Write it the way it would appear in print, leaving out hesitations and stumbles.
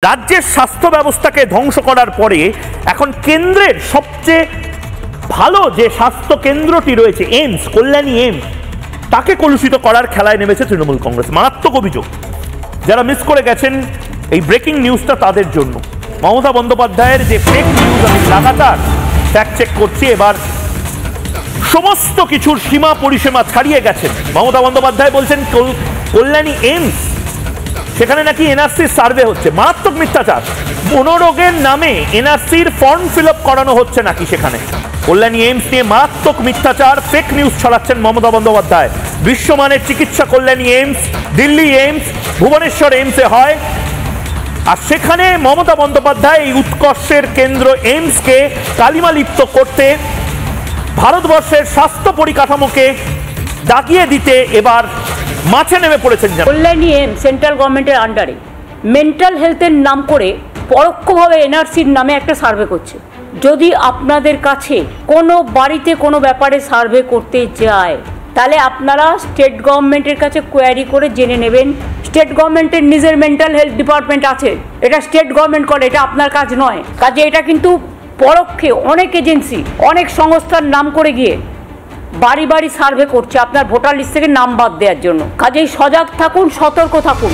রাজ্যের স্বাস্থ্য ব্যবস্থাকে ধ্বংস করার পরে এখন কেন্দ্রের সবচেয়ে ভালো যে স্বাস্থ্য কেন্দ্রটি রয়েছে এইমস, কল্যাণী এইমস, তাকে কলুষিত করার খেলায় নেমেছে তৃণমূল কংগ্রেস। মারাত্মক অভিযোগ। যারা মিস করে গেছেন এই ব্রেকিং নিউজটা তাদের জন্য। মমতা বন্দ্যোপাধ্যায়ের যে ফেক নিউজ আমি লাগাতার ফ্যাক্ট চেক করছি, এবার সমস্ত কিছুর সীমা পরিসীমা ছাড়িয়ে গেছেন। মমতা বন্দ্যোপাধ্যায় বলছেন কল্যাণী এইমস, সেখানে নাকি এনআরসির সার্ভে হচ্ছে। মারাত্মক মিথ্যাচার। মনোরোগের নামে এনআরসির ফর্ম ফিল আপ করানো হচ্ছে নাকি সেখানে। কল্যাণী এইমস নিয়ে মারাত্মক মিথ্যাচার, ফেক নিউজ ছড়াচ্ছেন মমতা বন্দ্যোপাধ্যায়। বিশ্বমানের চিকিৎসা কল্যাণী এইমস, দিল্লি এইমস, ভুবনেশ্বর এইমসে হয়, আর সেখানে মমতা বন্দ্যোপাধ্যায় এই উৎকর্ষের কেন্দ্র এইমসকে কালিমালিপ্ত করতে, ভারতবর্ষের স্বাস্থ্য পরিকাঠামোকে দাগিয়ে দিতে এবার মাঠে নেমে পড়েছেন। কল্যাণী এইমস সেন্ট্রাল গভর্নমেন্টের আন্ডারে মেন্টাল হেলথের নাম করে পরোক্ষভাবে এনআরসির নামে একটা সার্ভে করছে। যদি আপনাদের কাছে কোনো বাড়িতে কোনো ব্যাপারে সার্ভে করতে যায়, তাহলে আপনারা স্টেট গভর্নমেন্টের কাছে কোয়ারি করে জেনে নেবেন। স্টেট গভর্নমেন্টের নিজের মেন্টাল হেলথ ডিপার্টমেন্ট আছে, এটা স্টেট গভর্নমেন্ট করে, এটা আপনার কাজ নয়। কাজে এটা কিন্তু পরোক্ষে অনেক এজেন্সি, অনেক সংস্থার নাম করে গিয়ে বাড়ি বাড়ি সার্ভে করছে আপনার ভোটার লিস্ট থেকে নাম বাদ দেওয়ার জন্য। কাজেই সজাগ থাকুন, সতর্ক থাকুন।